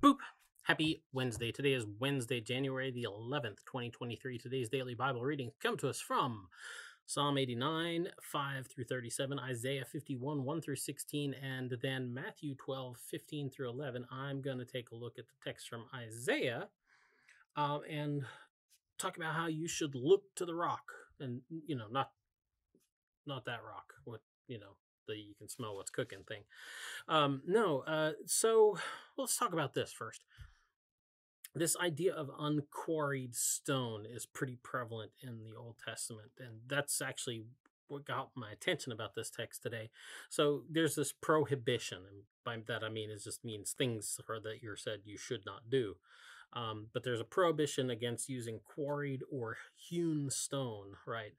Boop! Happy Wednesday. Today is Wednesday, January the 11th, 2023. Today's daily Bible readings come to us from Psalm 89, 5 through 37, Isaiah 51, 1 through 16, and then Matthew 12, 15 through 11. I'm going to take a look at the text from Isaiah and talk about how you should look to the rock. And, not that rock with, the you can smell what's cooking thing. So let's talk about this first. This idea of unquarried stone is pretty prevalent in the Old Testament, and that's actually what got my attention about this text today. So there's this prohibition, and by that I mean it just means things that you're said you should not do. But there's a prohibition against using quarried or hewn stone, right?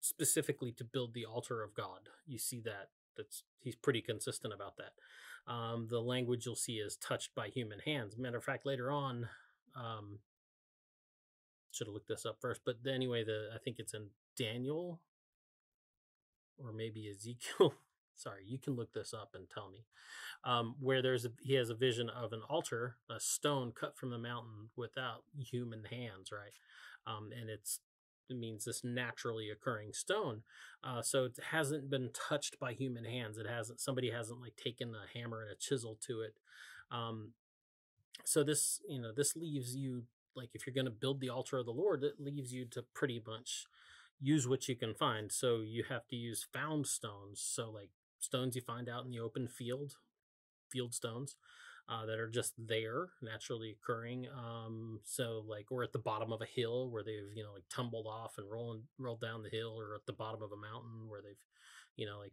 Specifically to build the altar of God. You see that. He's pretty consistent about that. The language you'll see is touched by human hands. Matter of fact, later on, should have looked this up first, but anyway, I think it's in Daniel or maybe Ezekiel. Sorry, you can look this up and tell me. Where he has a vision of an altar, a stone cut from the mountain without human hands, right? And it means this naturally occurring stone. So it hasn't been touched by human hands. Somebody hasn't like taken a hammer and a chisel to it. So this leaves you, like, if you're going to build the altar of the Lord, it leaves you to pretty much use what you can find. So you have to use found stones. So like stones you find out in the open field stones. That are just there, naturally occurring. So like, or at the bottom of a hill where they've, like tumbled off and rolled down the hill, or at the bottom of a mountain where they've, like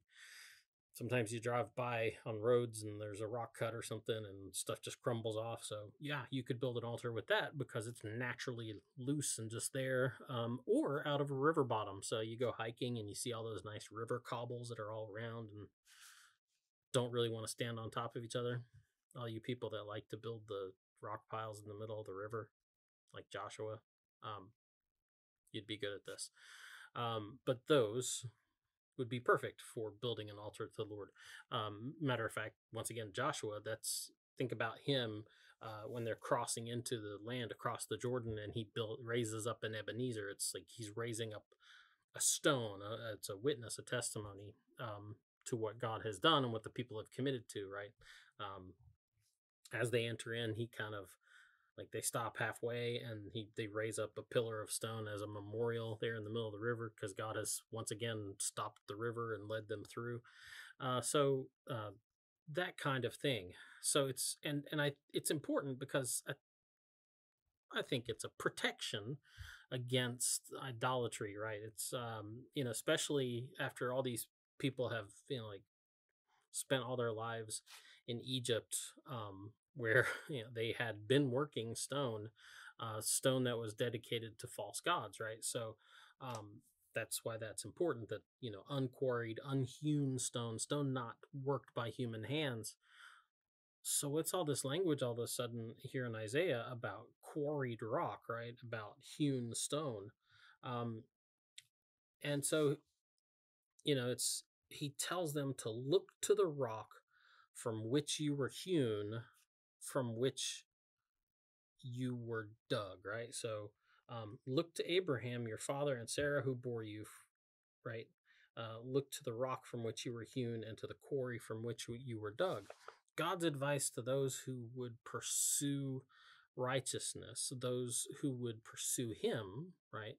sometimes you drive by on roads and there's a rock cut or something and stuff just crumbles off. So yeah, you could build an altar with that because it's naturally loose and just there. Or out of a river bottom. So you go hiking and you see all those nice river cobbles that are all around and don't really want to stand on top of each other. All you people that like to build the rock piles in the middle of the river, like Joshua, you'd be good at this. But those would be perfect for building an altar to the Lord. Matter of fact, once again, Joshua, think about him when they're crossing into the land across the Jordan, and he raises up an Ebenezer. It's like he's raising up a stone. It's a witness, a testimony to what God has done and what the people have committed to, right? As they enter in, he kind of like they stop halfway and they raise up a pillar of stone as a memorial there in the middle of the river because God has once again stopped the river and led them through. That kind of thing. So it's it's important because I think it's a protection against idolatry, right? It's especially after all these people have like spent all their lives in Egypt, where they had been working stone that was dedicated to false gods, right? So that's why that's important, that unquarried, unhewn stone not worked by human hands. So what's all this language all of a sudden here in Isaiah about quarried rock, right? About hewn stone. And so he tells them to look to the rock from which you were hewn, from which you were dug, right? So look to Abraham, your father, and Sarah, who bore you, right? Look to the rock from which you were hewn and to the quarry from which you were dug. God's advice to those who would pursue righteousness, those who would pursue him, right?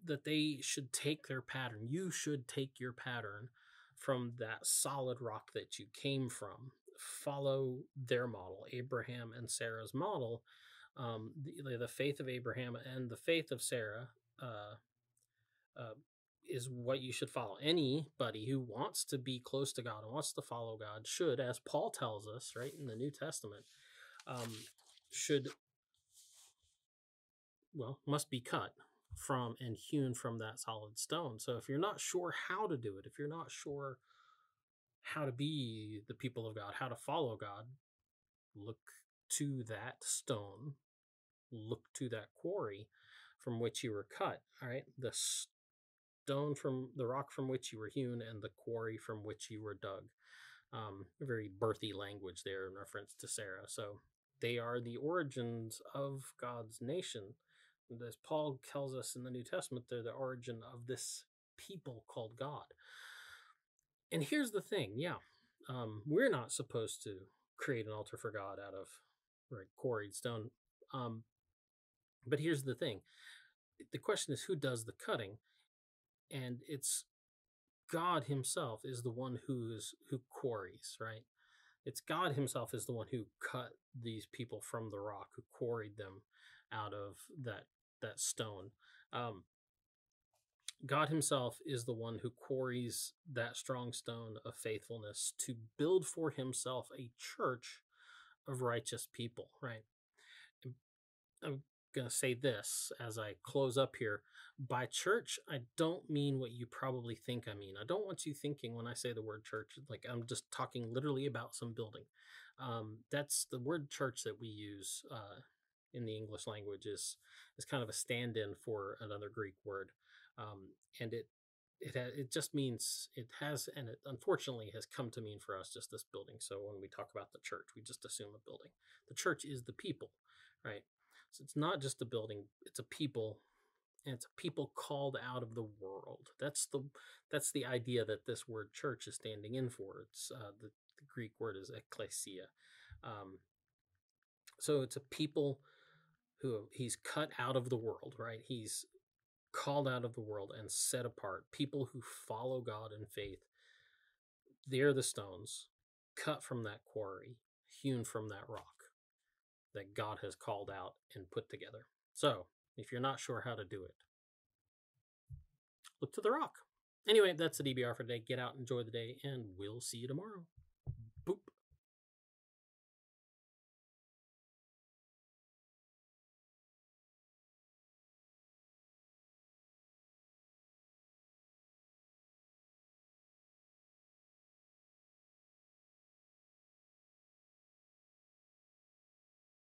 That they should take their pattern. You should take your pattern from that solid rock that you came from. Follow their model, Abraham and Sarah's model. The faith of Abraham and the faith of Sarah is what you should follow. Anybody who wants to be close to God and wants to follow God should, as Paul tells us, right, in the New Testament, must be cut from and hewn from that solid stone. So if you're not sure how to do it, if you're not sure how to be the people of God, how to follow God, look to that stone, look to that quarry from which you were cut. All right, the stone from the rock from which you were hewn and the quarry from which you were dug. Very birthy language there in reference to Sarah. So they are the origins of God's nation. And as Paul tells us in the New Testament, they're the origin of this people called God. And here's the thing, we're not supposed to create an altar for God out of quarried stone. But here's the thing. The question is, who does the cutting? And it's God himself is the one who quarries, right? It's God himself is the one who cut these people from the rock, who quarried them out of that stone. God himself is the one who quarries that strong stone of faithfulness to build for himself a church of righteous people, right? I'm going to say this as I close up here. By church, I don't mean what you probably think I mean. I don't want you thinking when I say the word church, like I'm just talking literally about some building. That's the word church that we use in the English language is kind of a stand-in for another Greek word. And it just means it has, and it unfortunately has come to mean for us just this building. So when we talk about the church, we just assume a building. The church is the people, right? So it's not just a building, it's a people, and it's a people called out of the world. That's the idea that this word church is standing in for. It's the Greek word is ekklesia. So it's a people who he's cut out of the world, right? He's called out of the world and set apart. People who follow God in faith. They're the stones cut from that quarry, hewn from that rock that God has called out and put together. So, if you're not sure how to do it, look to the rock. Anyway, that's the DBR for today. Get out, enjoy the day, and we'll see you tomorrow.